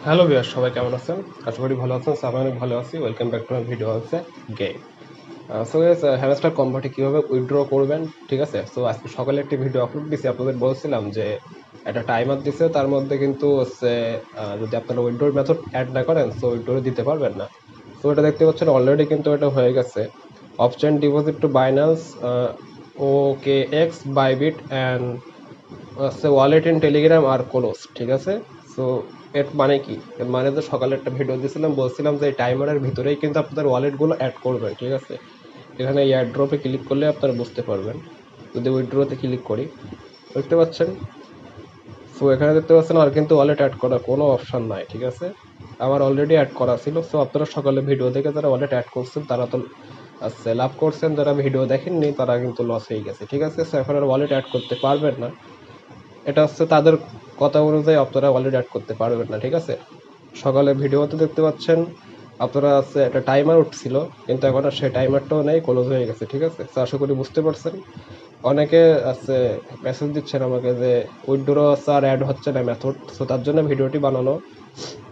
Hello viewer, সবাই কেমন আছেন? আশা করি ভালো আছেন। আমি অনেক ভালো আছি। Welcome back to my video হচ্ছে গেম। সো গাইস, হ্যামস্টার কম্বোটি কিভাবে উইথড্র করবেন, ঠিক আছে? সো আজকে সকালে একটি ভিডিও আপলোড দিছি, আপনাদের বলছিলাম যে একটা টাইমার দিছে, তার মধ্যে কিন্তু হচ্ছে যদি আপনারা উইথড্রোর মেথড অ্যাড না করেন সো উইথড্রো দিতে পারবেন না। সো এটা দেখতে পাচ্ছেন অলরেডি কিন্তু এটা হয়ে গেছে। Option deposit two Binance, okay x, Bybit and হচ্ছে ওয়ালেট ইন টেলিগ্রাম আর কোলোস, ঠিক আছে? সো এর মানে কি? এর মানে তো সকালে একটা ভিডিও দিয়েছিলাম, বলছিলাম যে এই টাইমারের ভিতরেই কিন্তু আপনাদের ওয়ালেটগুলো অ্যাড করবেন, ঠিক আছে? এখানে এই অ্যাড্রপে ক্লিক করলে আপনারা বুঝতে পারবেন। যদি উইথড্রোতে ক্লিক করি, দেখতে পাচ্ছেন। সো এখানে দেখতে পাচ্ছেন আর কিন্তু ওয়ালেট অ্যাড করার কোনো অপশন নাই, ঠিক আছে? আমার অলরেডি অ্যাড করা ছিল। সো আপনারা সকালে ভিডিও দেখে যারা ওয়ালেট অ্যাড করছেন তারা তো লাভ করছেন, যারা ভিডিও দেখেননি তারা কিন্তু লস হয়ে গেছে, ঠিক আছে? সো এখন আর ওয়ালেট অ্যাড করতে পারবেন না। এটা হচ্ছে তাদের কথা অনুযায়ী আপনারা অলরেডি অ্যাড করতে পারবেন না, ঠিক আছে? সকালে ভিডিওতে দেখতে পাচ্ছেন আপনারা আছে একটা টাইমার উঠছিল, কিন্তু এখন আর সেই টাইমারটাও নেই, ক্লোজ হয়ে গেছে, ঠিক আছে? তো আশা করি বুঝতে পারছেন। অনেকে আছে মেসেজ দিচ্ছেন আমাকে যে উইথড্রো আর অ্যাড হচ্ছে না মেথড, সো তার জন্য ভিডিওটি বানানো।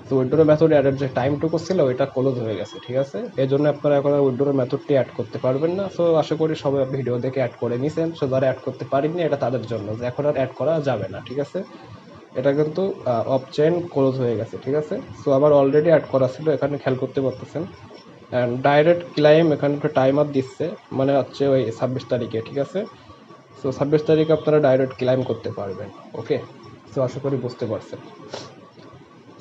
তো উইথড্রো মেথড অ্যাডের যে টাইমটুকু ছিল ওইটা ক্লোজ হয়ে গেছে, ঠিক আছে? এই জন্য আপনারা এখন আর উইথড্রো মেথডটি অ্যাড করতে পারবেন না। সো আশা করি সবাই ভিডিও দেখে অ্যাড করে নিছেন। সো যারা অ্যাড করতে পারেননি এটা তাদের জন্য, যে এখন আর অ্যাড করা যাবে না, ঠিক আছে? এটা কিন্তু অফ চেইন ক্লোজ হয়ে গেছে, ঠিক আছে? সো আমার অলরেডি অ্যাড করা ছিল, এখানে খেয়াল করতে পারতেছেন। অ্যান্ড ডাইরেক্ট ক্লাইম এখানে একটা টাইমার দিচ্ছে, মানে হচ্ছে ওই 26 তারিখে, ঠিক আছে? সো 26 তারিখে আপনারা ডাইরেক্ট ক্লাইম করতে পারবেন। ওকে, সো আশা করি বুঝতে পারছেন।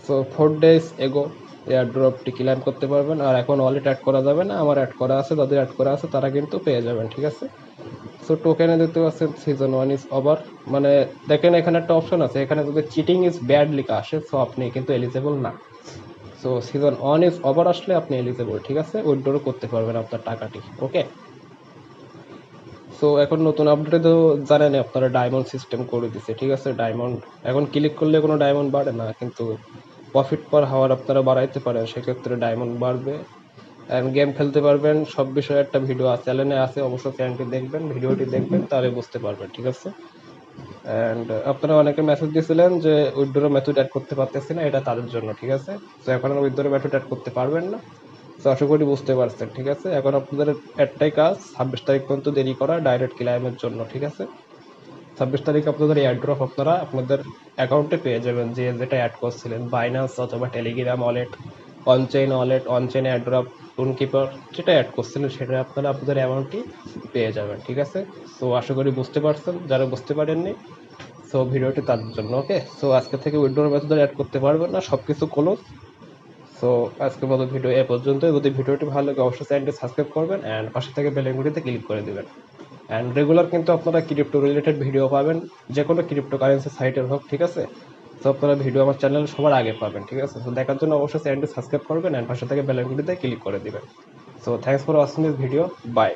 সো 4 days এগো এয়ার ড্রপটি ক্লাইম করতে পারবেন। আর এখন ওয়ালেট অ্যাড করা যাবে না, আমার অ্যাড করা আছে, যাদের অ্যাড করা আছে তারা কিন্তু পেয়ে যাবেন, ঠিক আছে? সো টোকেনে দেখতে পাচ্ছেন সিজন 1 ইজ ওভার, মানে দেখেন এখানে একটা অপশন আছে, এখানে যদি চিটিং ইজ ব্যাড লেখা আসে সো আপনি কিন্তু এলিজেবল না। সো সিজন 1 ইজ ওভার আসলে আপনি এলিজেবল, ঠিক আছে? উইথড্র করতে পারবেন আপনার টাকাটি। ওকে, সো এখন নতুন আপডেটে তো জানেন আপনারা ডায়মন্ড সিস্টেম করে দিছে, ঠিক আছে? ডায়মন্ড এখন ক্লিক করলে কোনো ডায়মন্ড বাড়ে না, কিন্তু প্রফিট পার হাওয়ার আপনারা বাড়াইতে পারেন, সেক্ষেত্রে ডায়মন্ড বাড়বে। অ্যান্ড গেম খেলতে পারবেন, সব বিষয়ে একটা ভিডিও চ্যানেলে আছে, অবশ্যই চ্যানেলটি দেখবেন, ভিডিওটি দেখবেন, তাহলে বুঝতে পারবেন, ঠিক আছে? অ্যান্ড আপনারা অনেকে মেসেজ দিয়েছিলেন যে উইথড্র মেথড অ্যাড করতে পারতেছি না, এটা তাদের জন্য, ঠিক আছে? তো এখন আর উইথড্র মেথড অ্যাড করতে পারবেন না। তো আশা করি বুঝতে পারছেন, ঠিক আছে? এখন আপনাদের একটাই কাজ, 26 তারিখ পর্যন্ত দেরি করা ডাইরেক্ট ক্লাইমের জন্য, ঠিক আছে? 26 তারিখ আপনাদের এয়ারড্রপ আপনারা আপনাদের অ্যাকাউন্টে পেয়ে যাবেন, যে যেটা অ্যাড করছিলেন বাইন্যান্স অথবা Telegram wallet, onchain wallet, onchain airdrop, Tonkeeper, যেটা অ্যাড করছিলেন সেটা আপনারা আপনাদের অ্যামাউন্টটি পেয়ে যাবেন, ঠিক আছে? সো আশা করি বুঝতে পারছেন, যারা বুঝতে পারেননি সো ভিডিওটি তাদের জন্য। ওকে, সো আজকে থেকে উইথড্র মেথড অ্যাড করতে পারবেন না, সব কিছু ক্লোজ। সো আজকের মতো ভিডিও এ পর্যন্ত। যদি ভিডিওটি ভালো লাগে অবশ্যই চ্যানেলটি সাবস্ক্রাইব করবেন অ্যান্ড পাশে থেকে বেল আইকনটিতে ক্লিক করে দেবেন। অ্যান্ড রেগুলার কিন্তু আপনারা ক্রিপ্টো রিলেটেড ভিডিও পাবেন, যে কোনো ক্রিপ্টো কারেন্সি সাইটের হোক, ঠিক আছে? তো আপনারা ভিডিও আমার চ্যানেলে সবার আগে পাবেন, ঠিক আছে? তো দেখার জন্য অবশ্যই চ্যানেলটি সাবস্ক্রাইব করবেন অ্যান্ড পাশে থেকে বেল আইকনটিতে ক্লিক করে দিবেন। So thanks for watching this video, by.